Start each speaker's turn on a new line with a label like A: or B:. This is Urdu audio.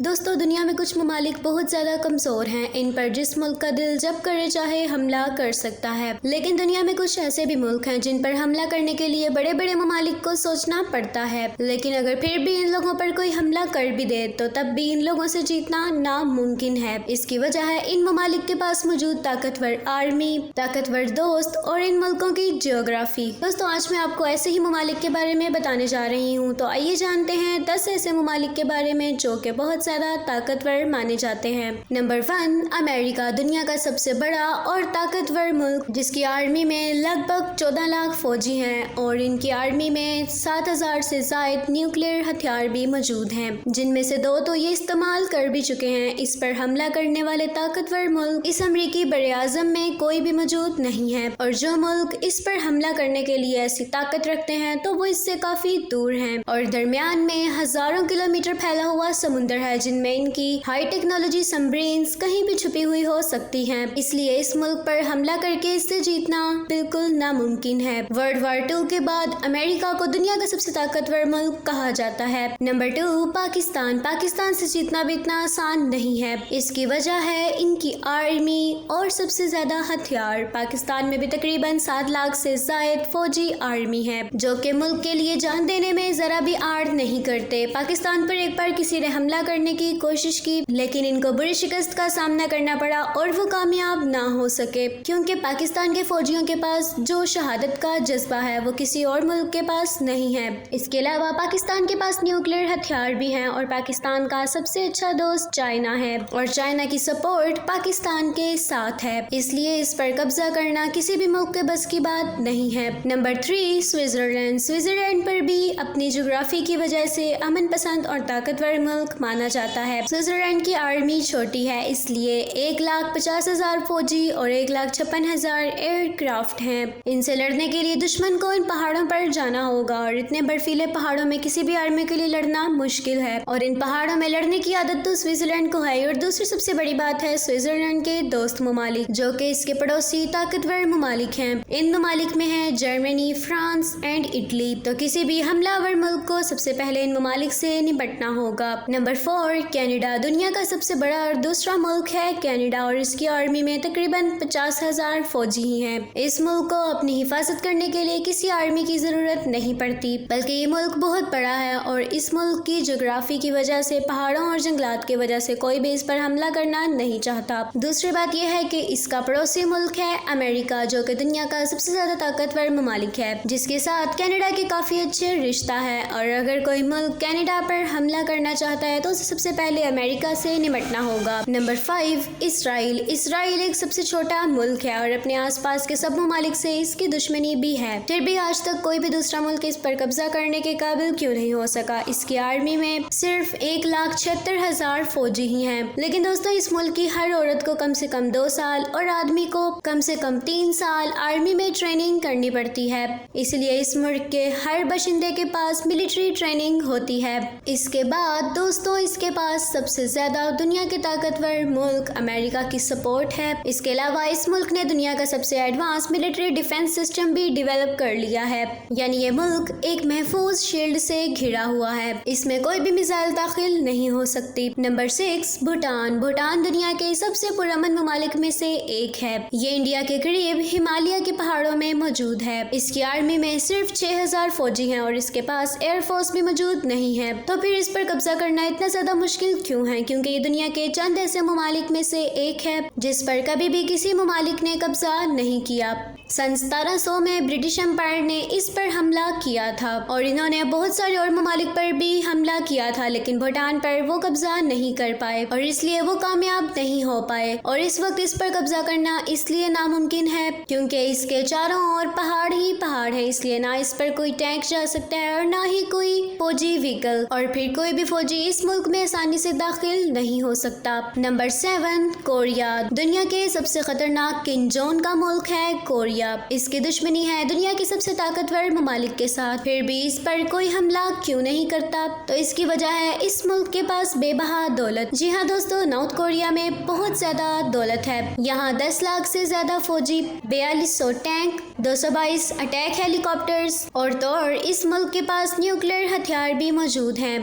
A: دوستو دنیا میں کچھ ممالک بہت زیادہ کمزور ہیں، ان پر جس ملک کا دل جب کرے چاہے حملہ کر سکتا ہے، لیکن دنیا میں کچھ ایسے بھی ملک ہیں جن پر حملہ کرنے کے لیے بڑے بڑے ممالک کو سوچنا پڑتا ہے، لیکن اگر پھر بھی ان لوگوں پر کوئی حملہ کر بھی دے تو تب بھی ان لوگوں سے جیتنا ناممکن ہے۔ اس کی وجہ ہے ان ممالک کے پاس موجود طاقتور آرمی، طاقتور دوست اور ان ملکوں کی جغرافی۔ دوستو آج میں آپ کو ایسے ہی ممالک کے بارے میں بتانے جا رہی ہوں، تو آئیے جانتے ہیں 10 ایسے ممالک کے بارے میں جو کہ بہت زیادہ طاقتور مانے جاتے ہیں۔ نمبر 1، امریکہ، دنیا کا سب سے بڑا اور طاقتور ملک، جس کی آرمی میں لگ بھگ 14 لاکھ فوجی ہیں اور ان کی آرمی میں 7,000 سے زائد نیوکلیئر ہتھیار بھی موجود ہیں، جن میں سے 2 تو یہ استعمال کر بھی چکے ہیں۔ اس پر حملہ کرنے والے طاقتور ملک اس امریکی براعظم میں کوئی بھی موجود نہیں ہے، اور جو ملک اس پر حملہ کرنے کے لیے ایسی طاقت رکھتے ہیں تو وہ اس سے کافی دور ہیں، اور درمیان میں ہزاروں کلومیٹر پھیلا ہوا سمندر ہے جن میں ان کی ہائی ٹیکنالوجی سبمرینز کہیں بھی چھپی ہوئی ہو سکتی ہیں۔ اس لیے اس ملک پر حملہ کر کے اس سے جیتنا بالکل ناممکن ہے۔ ورلڈ وار 2 کے بعد امریکہ کو دنیا کا سب سے طاقتور ملک کہا جاتا ہے۔ نمبر 2، پاکستان۔ پاکستان سے جیتنا بھی اتنا آسان نہیں ہے۔ اس کی وجہ ہے ان کی آرمی اور سب سے زیادہ ہتھیار۔ پاکستان میں بھی تقریباً 7 لاکھ سے زائد فوجی آرمی ہے، جو کہ ملک کے لیے جان دینے میں ذرا بھی آڑ نہیں کرتے۔ پاکستان پر ایک بار کسی نے حملہ کرنے کی کوشش کی، لیکن ان کو بری شکست کا سامنا کرنا پڑا اور وہ کامیاب نہ ہو سکے، کیونکہ پاکستان کے فوجیوں کے پاس جو شہادت کا جذبہ ہے وہ کسی اور ملک کے پاس نہیں ہے۔ اس کے علاوہ پاکستان کے پاس نیوکلیئر ہتھیار بھی ہیں، اور پاکستان کا سب سے اچھا دوست چائنا ہے، اور چائنا کی سپورٹ پاکستان کے ساتھ ہے، اس لیے اس پر قبضہ کرنا کسی بھی ملک کے بس کی بات نہیں ہے۔ Number 3، Switzerland. سوئٹزرلینڈ پر بھی اپنی جغرافی کی وجہ سے امن پسند اور طاقتور ملک مانا جاتا ہے۔ سوئٹزرلینڈ کی آرمی چھوٹی ہے، اس لیے 1,50,000 فوجی اور 1,56,000 ایئر کرافٹ ہیں۔ ان سے لڑنے کے لیے دشمن کو ان پہاڑوں پر جانا ہوگا، اور اتنے برفیلے پہاڑوں میں کسی بھی آرمی کے لیے لڑنا مشکل ہے، اور ان پہاڑوں میں لڑنے کی عادت تو سوئٹزرلینڈ کو ہے۔ اور دوسری سب سے بڑی بات ہے سوئٹزرلینڈ کے دوست ممالک، جو کہ اس کے پڑوسی طاقتور ممالک ہیں۔ ان ممالک میں ہیں جرمنی، فرانس اینڈ اٹلی، تو کسی بھی حملہ آور ملک کو سب سے پہلے ان ممالک سے نپٹنا ہوگا۔ Number 4، Canada. دنیا کا سب سے بڑا اور دوسرا ملک ہے کینیڈا، اور اس کی آرمی میں تقریباً 50,000 فوجی ہی ہیں۔ اس ملک کو اپنی حفاظت کرنے کے لیے کسی آرمی کی ضرورت نہیں پڑتی، بلکہ یہ ملک بہت بڑا ہے، اور اس ملک کی جغرافی کی وجہ سے، پہاڑوں اور جنگلات کی وجہ سے کوئی بھی اس پر حملہ کرنا نہیں چاہتا۔ دوسری بات یہ ہے کہ اس کا پڑوسی ملک ہے امریکہ، جو کہ دنیا کا سب سے زیادہ طاقتور ممالک ہے، جس کے ساتھ کینیڈا کے کافی اچھے رشتہ ہے، اور اگر کوئی ملک کینیڈا پر حملہ کرنا چاہتا ہے تو اسے سب سے پہلے امریکہ سے نمٹنا ہوگا۔ نمبر 5، اسرائیل۔ اسرائیل ایک سب سے چھوٹا ملک ہے، اور اپنے آس پاس کے سب ممالک سے اس کی دشمنی بھی ہے، پھر بھی آج تک کوئی بھی دوسرا ملک اس پر قبضہ کرنے کے قابل کیوں نہیں ہو سکا۔ اس کی آرمی میں صرف 1,76,000 فوجی ہی ہیں، لیکن دوستو اس ملک کی ہر عورت کو کم سے کم 2 سال اور آدمی کو کم سے کم 3 سال آرمی میں ٹریننگ کرنی پڑتی ہے، اس لیے اس ملک کے ہر باشندے کے پاس ملٹری ٹریننگ ہوتی ہے۔ اس کے بعد دوستو اس کے پاس سب سے زیادہ دنیا کے طاقتور ملک امریکہ کی سپورٹ ہے۔ اس کے علاوہ اس ملک نے دنیا کا سب سے ایڈوانس ملٹری ڈیفنس سسٹم بھی ڈیولپ کر لیا ہے، یعنی یہ ملک ایک محفوظ شیلڈ سے گھرا ہوا ہے، اس میں کوئی بھی میزائل داخل نہیں ہو سکتی۔ نمبر 6، بھوٹان۔ بھوٹان دنیا کے سب سے پرامن ممالک میں سے ایک ہے، یہ انڈیا کے قریب ہمالیہ کے پہاڑوں میں موجود ہے۔ اس کی آرمی میں صرف 6,000 فوجی ہیں، اور اس کے پاس ایئر فورس بھی موجود نہیں ہے، تو پھر اس پر قبضہ کرنا اتنا زیادہ مشکل کیوں ہے؟ کیونکہ یہ دنیا کے چند ایسے ممالک میں سے ایک ہے جس پر کبھی بھی کسی ممالک نے قبضہ نہیں کیا۔ سن 1700 میں برٹش امپائر نے اس پر حملہ کیا تھا، اور انہوں نے بہت سارے اور ممالک پر بھی حملہ کیا تھا، لیکن بھوٹان پر وہ قبضہ نہیں کر پائے، اور اس لیے وہ کامیاب نہیں ہو پائے۔ اور اس وقت اس پر قبضہ کرنا اس لیے ناممکن ہے کیونکہ اس کے چاروں اور پہاڑ ہی پہاڑ ہے، اس لیے نہ اس پر کوئی ٹینک جا سکتا ہے اور نہ ہی کوئی فوجی وہیکل، اور پھر کوئی بھی فوجی اس ملک میں آسانی سے داخل نہیں ہو سکتا۔ Number 7، Korea. دنیا کے سب سے خطرناک کم جون کا ملک ہے کوریا، اس کی دشمنی ہے دنیا کے سب سے طاقتور ممالک کے ساتھ، پھر بھی اس پر کوئی حملہ کیوں نہیں کرتا؟ تو اس کی وجہ ہے اس ملک کے پاس بے بہا دولت۔ جی ہاں دوستو، نارتھ کوریا میں بہت زیادہ دولت ہے، یہاں 10 لاکھ سے زیادہ فوجی، 4200 ٹینک، 222 اٹیک ہیلی کاپٹرز، اور تو اور اس ملک کے پاس نیوکلیئر ہتھیار بھی موجود ہیں